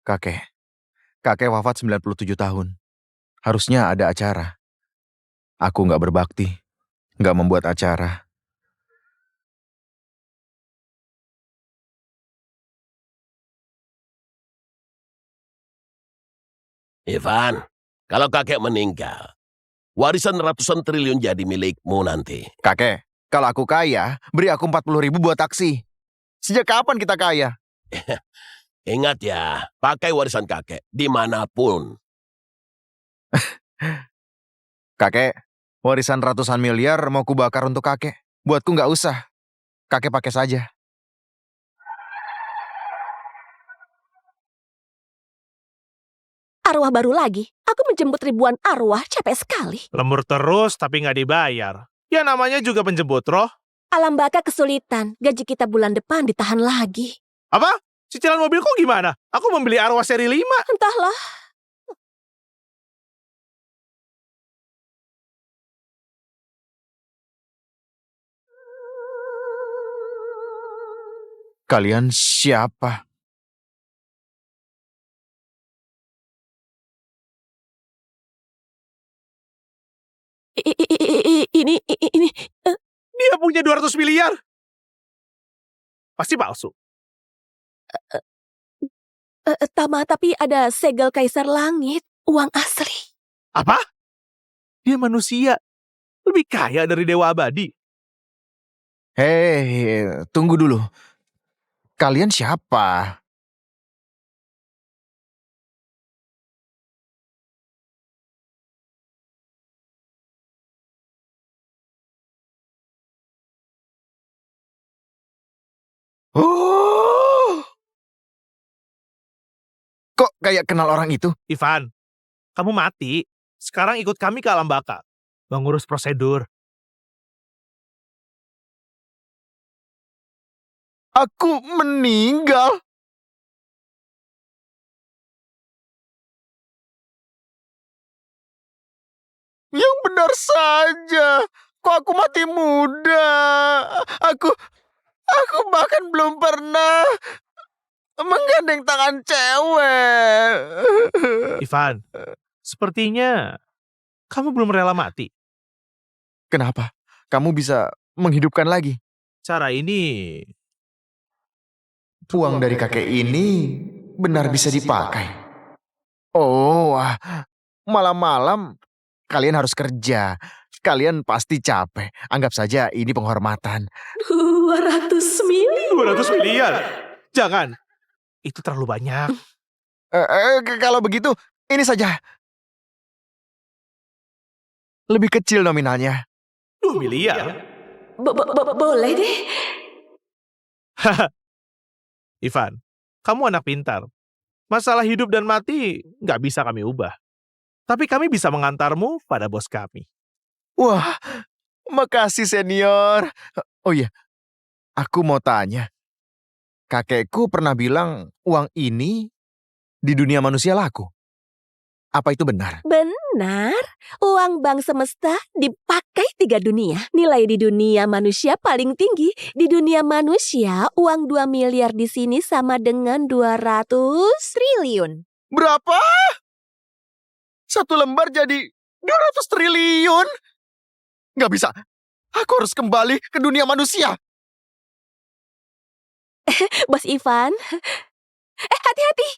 Kakek. Kakek wafat 97 tahun. Harusnya ada acara. Aku nggak berbakti, nggak membuat acara. Ivan, kalau kakek meninggal, warisan ratusan triliun jadi milikmu nanti. Kakek, kalau aku kaya, beri aku 40.000 buat taksi. Sejak kapan kita kaya? Ingat ya, pakai warisan kakek dimanapun. Kakek, warisan ratusan miliar mau kubakar untuk kakek. Buatku nggak usah. Kakek pakai saja. Arwah baru lagi. Aku menjemput ribuan arwah, capek sekali. Lembur terus tapi nggak dibayar. Ya namanya juga penjemput roh. Alam baka kesulitan. Gaji kita bulan depan ditahan lagi. Apa? Cicilan mobilku gimana? Aku membeli arwah seri 5. Entahlah. Kalian siapa? Ini. Dia punya 200 miliar. Pasti palsu. Tama, tapi ada segel kaisar langit. Uang asli. Apa? Dia manusia. Lebih kaya dari Dewa Abadi. Hei, tunggu dulu. Kalian siapa? Oh! Kok kayak kenal orang itu? Ivan, kamu mati. Sekarang ikut kami ke alam baka. Mengurus prosedur. Aku meninggal. Yang benar saja. Kok aku mati muda? Aku bahkan belum pernah menggandeng tangan cewek. Ivan, sepertinya kamu belum rela mati. Kenapa? Kamu bisa menghidupkan lagi? Cara ini... Uang dari kakek ini benar bisa dipakai. Oh, malam-malam kalian harus kerja. Kalian pasti capek. Anggap saja ini penghormatan. 200 miliar. 200 miliar? Jangan. Itu terlalu banyak. Kalau begitu, ini saja. Lebih kecil nominalnya. 2 miliar? Boleh deh. Ivan, kamu anak pintar. Masalah hidup dan mati nggak bisa kami ubah. Tapi kami bisa mengantarmu pada bos kami. Wah, makasih senior. Oh iya, aku mau tanya. Kakekku pernah bilang uang ini di dunia manusia laku. Apa itu benar? Benar. Uang bank semesta dipakai 3 dunia. Nilai di dunia manusia paling tinggi. Di dunia manusia, uang 2 miliar di sini sama dengan 200 triliun. Berapa? 1 lembar jadi 200 triliun? Nggak bisa. Aku harus kembali ke dunia manusia. Bos Ivan. Hati-hati.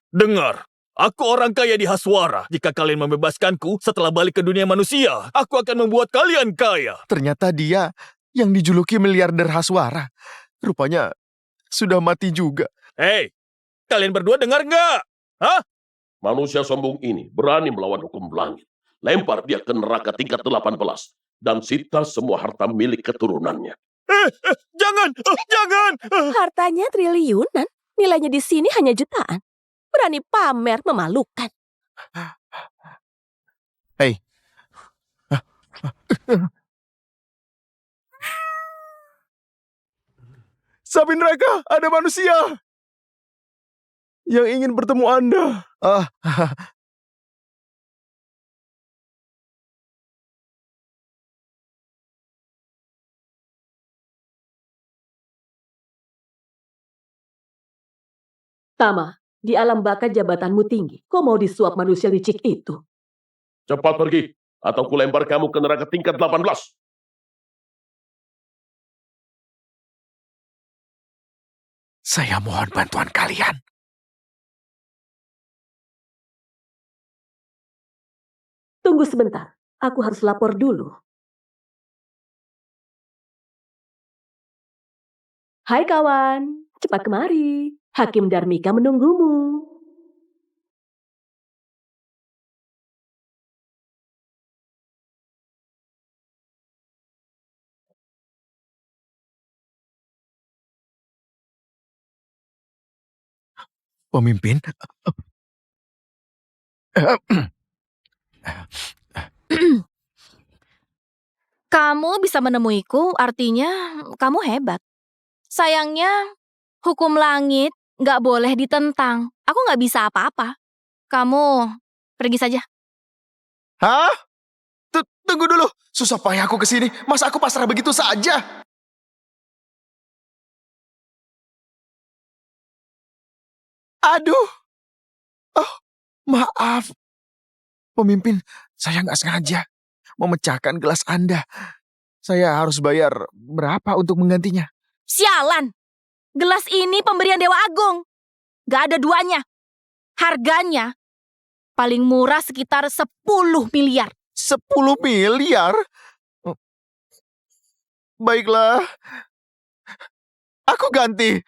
Dengar, aku orang kaya di Haswara. Jika kalian membebaskanku setelah balik ke dunia manusia, aku akan membuat kalian kaya. Ternyata dia yang dijuluki miliarder Haswara. Rupanya sudah mati juga. Hei, kalian berdua dengar nggak? Hah? Manusia sombong ini berani melawan hukum langit. Lempar dia ke neraka tingkat 18 dan sita semua harta milik keturunannya. Jangan, jangan. Hartanya triliunan. Nilainya di sini hanya jutaan. Berani pamer, memalukan. Hei. Sabindraka, ada manusia yang ingin bertemu Anda. Tama, di alam baka jabatanmu tinggi. Kau mau disuap manusia licik itu? Cepat pergi, atau kulempar kamu ke neraka tingkat 18. Saya mohon bantuan kalian. Tunggu sebentar, aku harus lapor dulu. Hai kawan, cepat kemari. Hakim Darmika menunggumu. Pemimpin, Kamu bisa menemuiku, artinya kamu hebat. Sayangnya, hukum langit nggak boleh ditentang. Aku nggak bisa apa-apa. Kamu pergi saja. hah? Tunggu dulu. Susah payah aku kesini. Masa aku pasrah begitu saja? Aduh. Oh, maaf. Pemimpin, saya nggak sengaja memecahkan gelas Anda. Saya harus bayar berapa untuk menggantinya? Sialan! Gelas ini pemberian Dewa Agung. Nggak ada duanya. Harganya paling murah sekitar 10 miliar. 10 miliar? Baiklah. Aku ganti.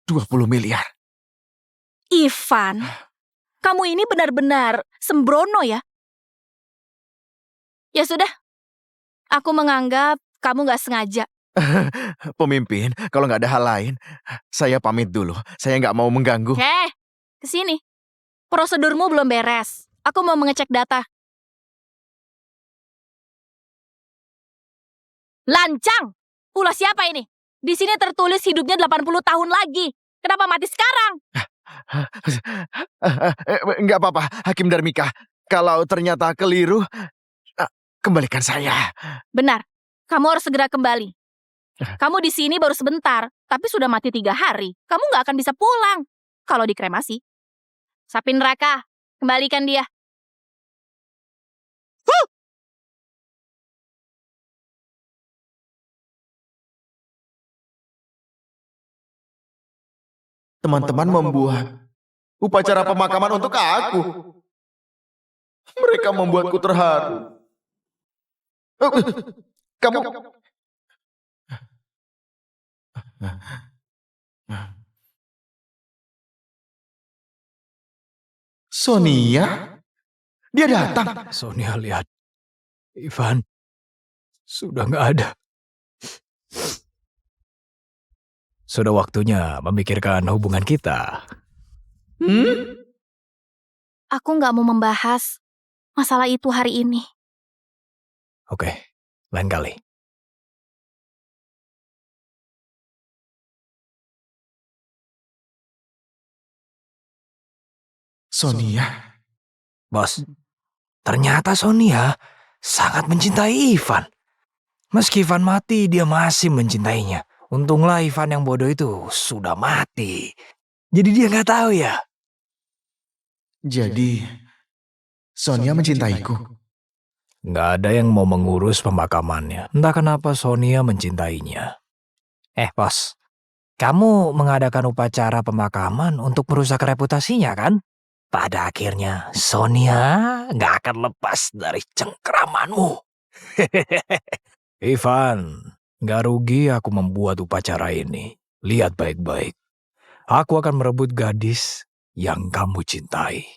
20 miliar. Ivan, kamu ini benar-benar sembrono ya. Ya sudah, aku menganggap kamu nggak sengaja. Pemimpin, kalau nggak ada hal lain, saya pamit dulu. Saya nggak mau mengganggu. Kesini. Prosedurmu belum beres. Aku mau mengecek data. Lancang! Ulah siapa ini? Di sini tertulis hidupnya 80 tahun lagi. Kenapa mati sekarang? Nggak apa-apa, Hakim Darmika. Kalau ternyata keliru, kembalikan saya. Benar, kamu harus segera kembali. Kamu di sini baru sebentar, tapi sudah mati 3 hari. Kamu nggak akan bisa pulang kalau dikremasi. Sapi neraka, kembalikan dia. Teman-teman membuat upacara pemakaman untuk aku. Mereka membuatku terharu. Kamu... Sonia? Dia datang. Sonia lihat. Ivan. Sudah nggak ada. Sudah waktunya memikirkan hubungan kita. Aku nggak mau membahas masalah itu hari ini. Oke, lain kali. Sonia? Bos, ternyata Sonia sangat mencintai Ivan. Meski Ivan mati, dia masih mencintainya. Untunglah Ivan yang bodoh itu sudah mati. Jadi dia nggak tahu ya. Jadi, Sonia mencintaiku. Nggak ada yang mau mengurus pemakamannya. Entah kenapa Sonia mencintainya. Bos, kamu mengadakan upacara pemakaman untuk merusak reputasinya kan? Pada akhirnya Sonia nggak akan lepas dari cengkeramanmu. Ivan, nggak rugi aku membuat upacara ini. Lihat baik-baik. Aku akan merebut gadis yang kamu cintai.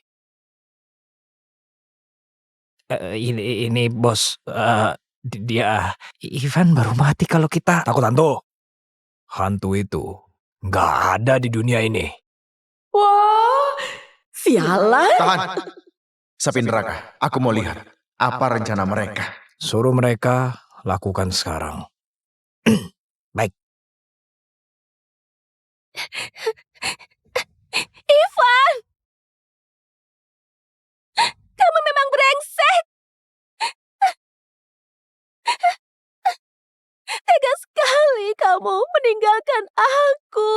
Ini bos, dia Ivan baru mati kalau kita takut hantu. Hantu itu nggak ada di dunia ini. Wah, sialan. Tahan. Sapi neraka, aku mau lihat apa rencana mereka. Suruh mereka lakukan sekarang. Baik. Ivan! Kamu memang brengsek! Tega sekali kamu meninggalkan aku.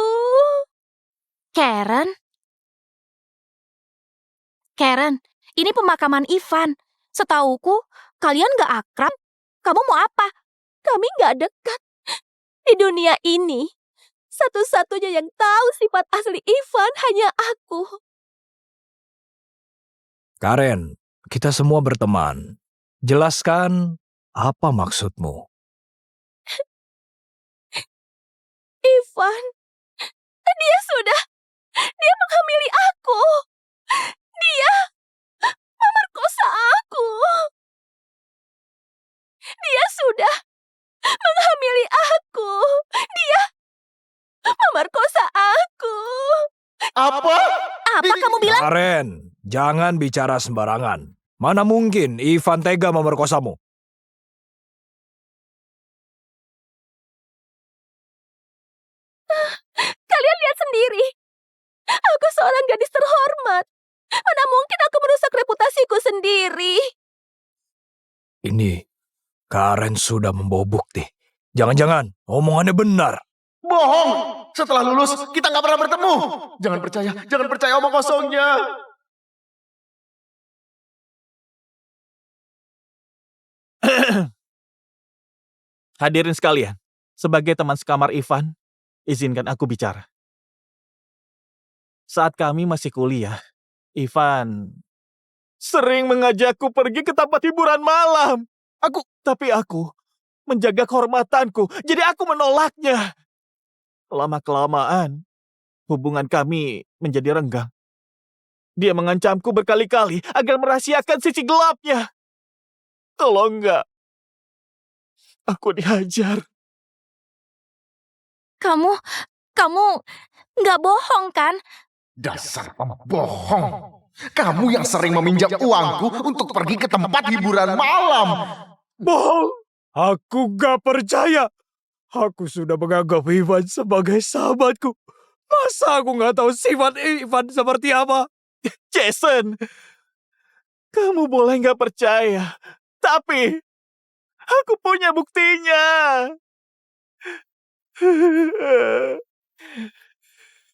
Karen? Karen, ini pemakaman Ivan. Setauku, kalian gak akrab. Kamu mau apa? Kami gak dekat. Di dunia ini, satu-satunya yang tahu sifat asli Ivan hanya aku. Karen, kita semua berteman. Jelaskan apa maksudmu. Ivan, dia menghamili aku. Dia memerkosa aku. Dia sudah menghamili aku. Dia memerkosa aku. Apa? Apa kamu bilang? Karen, jangan bicara sembarangan. Mana mungkin Ivan tega memerkosamu? Kalian lihat sendiri. Aku seorang gadis terhormat. Mana mungkin aku merusak reputasiku sendiri. Ini, Karen sudah membawa bukti. Jangan-jangan omongannya benar. Bohong! Setelah lulus, kita nggak pernah bertemu. Jangan percaya omong kosongnya. Hadirin sekalian, sebagai teman sekamar Ivan, izinkan aku bicara. Saat kami masih kuliah, Ivan sering mengajakku pergi ke tempat hiburan malam. Tapi aku menjaga kehormatanku, jadi aku menolaknya. Lama-kelamaan, hubungan kami menjadi renggang. Dia mengancamku berkali-kali agar merahasiakan sisi gelapnya. Kalau enggak, aku dihajar. Kamu nggak bohong kan? Dasar pembohong. Kamu yang sering meminjam uangku untuk pergi ke tempat hiburan malam. Bohong! Aku gak percaya. Aku sudah menganggap Ivan sebagai sahabatku. Masa aku gak tahu sifat Ivan seperti apa? Jason, kamu boleh nggak percaya, tapi aku punya buktinya.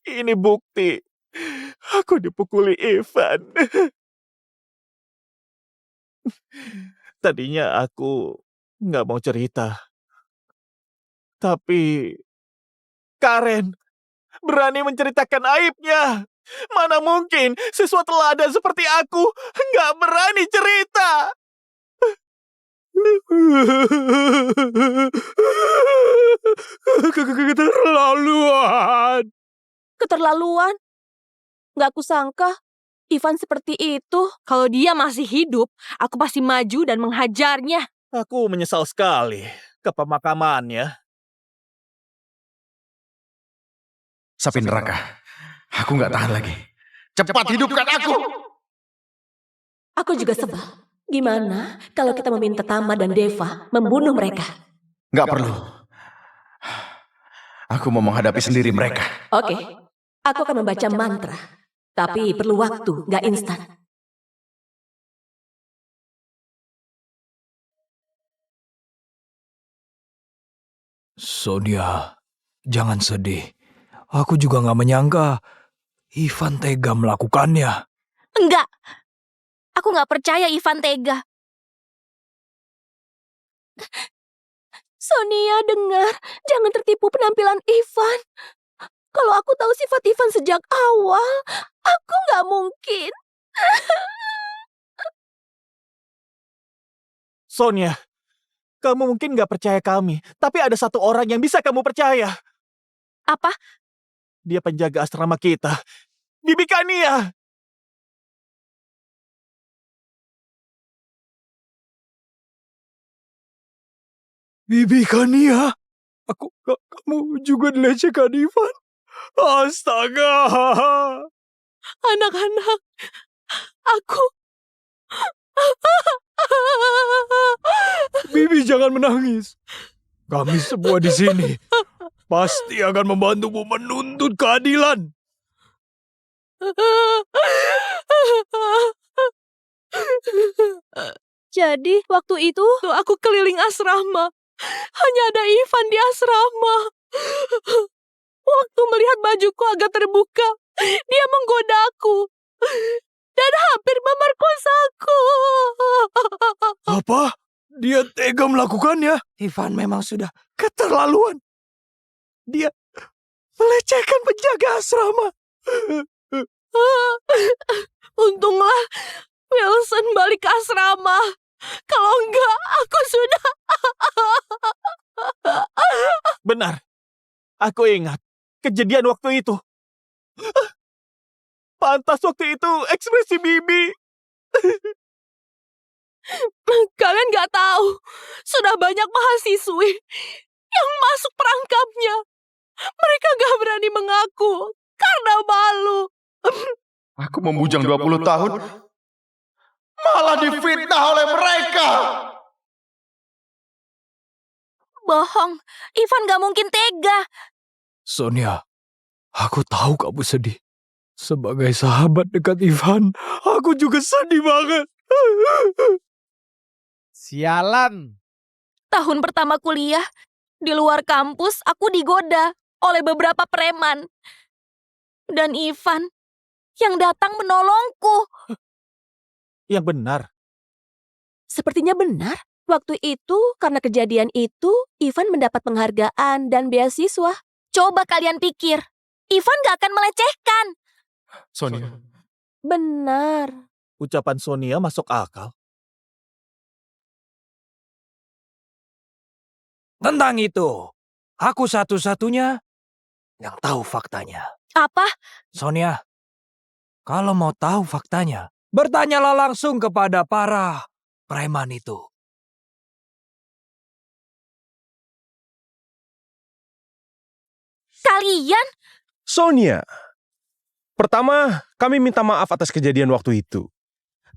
Ini bukti. Aku dipukuli Ivan. Tadinya aku nggak mau cerita. Tapi Karen berani menceritakan aibnya. Mana mungkin siswa teladan seperti aku nggak berani cerita. Keterlaluan. Keterlaluan. Gak kusangka Ivan seperti itu. Kalau dia masih hidup, aku pasti maju dan menghajarnya. Aku menyesal sekali ke pemakamannya. Sapi neraka. Aku nggak tahan lagi. Cepat hidupkan aku. Aku juga sebel. Gimana kalau kita meminta Tama dan Deva membunuh mereka? Nggak perlu. Aku mau menghadapi sendiri mereka. Oke, aku akan membaca mantra. Tapi perlu waktu, gak instan. Sonia, jangan sedih. Aku juga gak menyangka Ivan tega melakukannya. Enggak. Aku nggak percaya Ivan tega. Sonia, dengar. Jangan tertipu penampilan Ivan. Kalau aku tahu sifat Ivan sejak awal, aku gak mungkin. Sonia, kamu mungkin nggak percaya kami, tapi ada satu orang yang bisa kamu percaya. Apa? Dia penjaga asrama kita, Bibi Kania. Bibi Kania? Kamu juga dilecehkan Ivan? Astaga! Anak-anak, aku... Bibi jangan menangis. Kami semua di sini pasti akan membantumu menuntut keadilan. Jadi, waktu itu aku keliling asrama. Hanya ada Ivan di asrama. Waktu melihat bajuku agak terbuka, Dia menggodaku dan hampir memerkosaku. Apa? Dia tega melakukannya? Ivan memang sudah keterlaluan. Dia melecehkan penjaga asrama. Untunglah Wilson balik ke asrama. Kalau enggak, aku sudah... Benar. Aku ingat kejadian waktu itu. Pantas waktu itu ekspresi Bibi. Kalian nggak tahu, sudah banyak mahasiswi yang masuk perangkapnya. Mereka nggak berani mengaku karena malu. Aku membujang 20 tahun, malah difitnah oleh mereka. Bohong, Ivan gak mungkin tega. Sonia, aku tahu kamu sedih. Sebagai sahabat dekat Ivan, aku juga sedih banget. Sialan. Tahun pertama kuliah, di luar kampus aku digoda oleh beberapa preman. Dan Ivan yang datang menolongku. Yang benar. Sepertinya benar. Waktu itu, karena kejadian itu, Ivan mendapat penghargaan dan beasiswa. Coba kalian pikir, Ivan gak akan melecehkan. Sonia, Benar. Ucapan Sonia masuk akal. Tentang itu, aku satu-satunya yang tahu faktanya. Apa? Sonia, kalau mau tahu faktanya, bertanyalah langsung kepada para preman itu. Kalian? Sonia, pertama kami minta maaf atas kejadian waktu itu.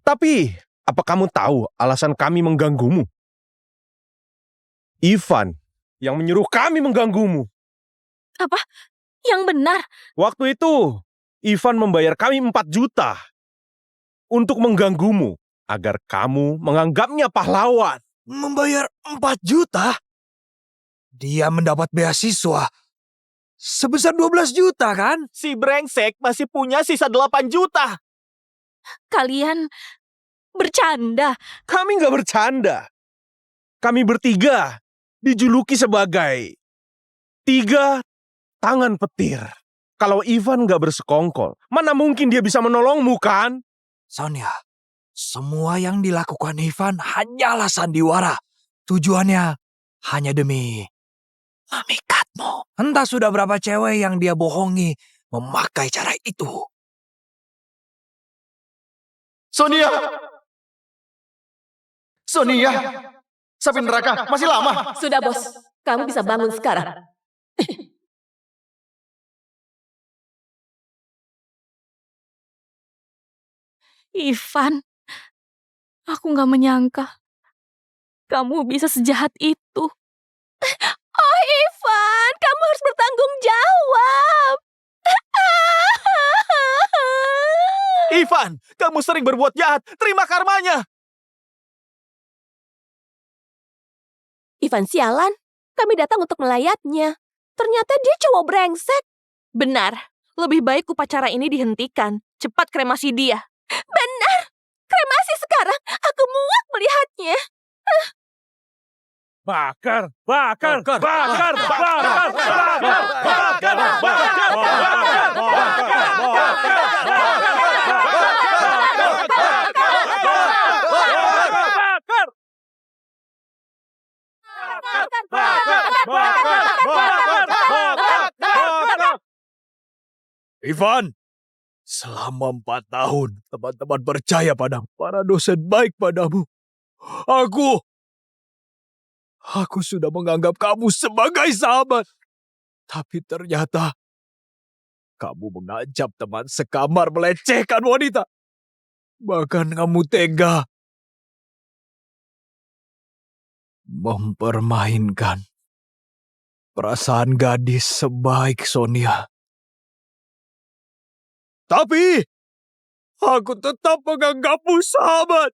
Tapi, apa kamu tahu alasan kami mengganggumu? Ivan yang menyuruh kami mengganggumu. Apa? Yang benar? Waktu itu, Ivan membayar kami 4 juta untuk mengganggumu agar kamu menganggapnya pahlawan. Membayar 4 juta? Dia mendapat beasiswa sebesar 12 juta kan? Si brengsek masih punya sisa 8 juta. Kalian bercanda. Kami nggak bercanda. Kami bertiga dijuluki sebagai 3 tangan petir. Kalau Ivan nggak bersekongkol, mana mungkin dia bisa menolongmu kan? Sonia, semua yang dilakukan Ivan hanyalah sandiwara. Tujuannya hanya demi memikatmu. Entah sudah berapa cewek yang dia bohongi memakai cara itu. Sonia, Sonia, sapi neraka masih lama. Sudah, Bos. Kamu bisa bangun sekarang. Ivan, aku gak menyangka kamu bisa sejahat itu. Oh Ivan, kamu harus bertanggung jawab. Ivan, kamu sering berbuat jahat. Terima karmanya. Ivan sialan, kami datang untuk melayatnya. Ternyata dia cowok brengsek. Benar, lebih baik upacara ini dihentikan. Cepat kremasi dia. Benar, kremasi sekarang. Aku muak melihatnya. Bakar, bakar, bakar, bakar, bakar, bakar, Ivan, selama 4 tahun teman-teman percaya padamu. Para dosen baik padamu. Aku sudah menganggap kamu sebagai sahabat. Tapi ternyata kamu mengajak teman sekamar melecehkan wanita. Bahkan kamu tega mempermainkan perasaan gadis sebaik Sonia. Tapi aku tetap menganggapmu sahabat.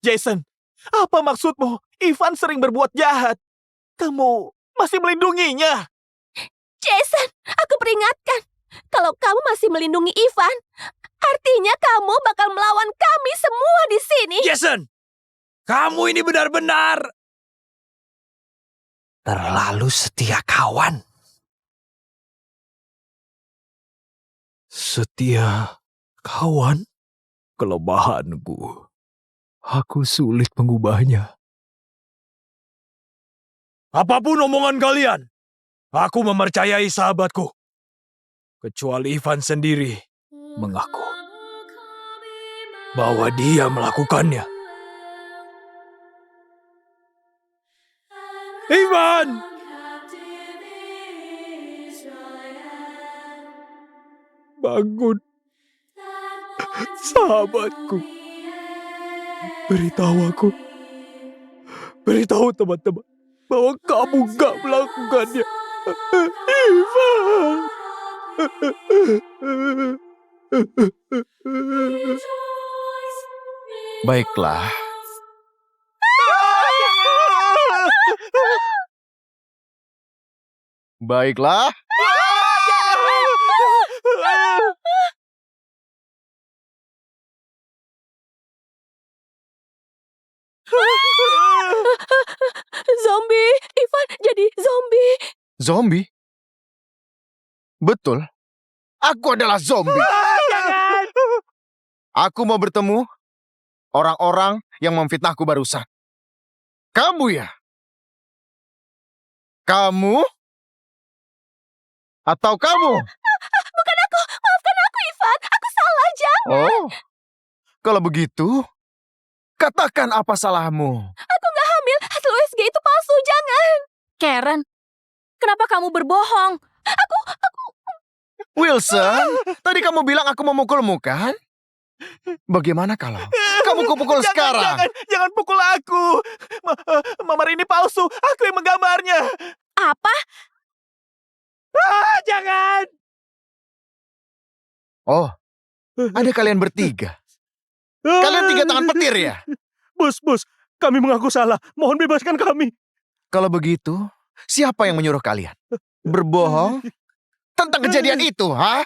Jason, apa maksudmu? Ivan sering berbuat jahat. Kamu masih melindunginya. Jason, aku peringatkan. Kalau kamu masih melindungi Ivan, artinya kamu bakal melawan kami semua di sini. Jason, kamu ini benar-benar terlalu setia kawan. Setia kawan? Kelemahanku. Aku sulit mengubahnya. Apapun omongan kalian, aku mempercayai sahabatku. Kecuali Ivan sendiri mengaku bahwa dia melakukannya. Ivan! Bangun, sahabatku. Beritahu teman-teman bahwa kamu gak melakukannya. Ivan! Baiklah. Baiklah. Zombie, Ivan jadi zombie. Zombie? Betul. Aku adalah zombie. Aku mau bertemu orang-orang yang memfitnahku barusan. Kamu ya? Kamu? Atau kamu? Bukan aku, maafkan aku Ivan. Aku salah, jangan. Oh, kalau begitu, katakan apa salahmu. Aku gak hamil, hasil USG itu palsu, jangan. Karen, kenapa kamu berbohong? Wilson, tadi kamu bilang aku memukulmu kan? Bagaimana kalau kamu kupukul sekarang? Jangan pukul aku. Mamar ini palsu. Aku yang menggambarnya. Apa? Jangan. Oh, ada kalian bertiga. Kalian 3 tangan petir ya? Bos, kami mengaku salah. Mohon bebaskan kami. Kalau begitu, siapa yang menyuruh kalian berbohong tentang kejadian itu, ha?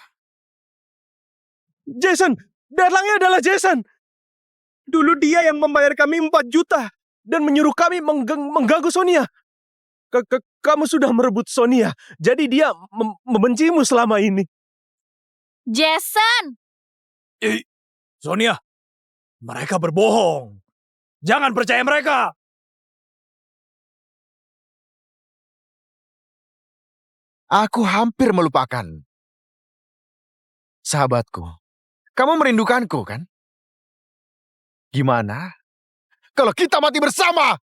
Jason, dalangnya adalah Jason. Dulu dia yang membayar kami 4 juta dan menyuruh kami mengganggu Sonia. Kamu sudah merebut Sonia, jadi dia membencimu selama ini. Jason! Sonia, mereka berbohong. Jangan percaya mereka. Aku hampir melupakan. Sahabatku, kamu merindukanku kan? Gimana kalau kita mati bersama?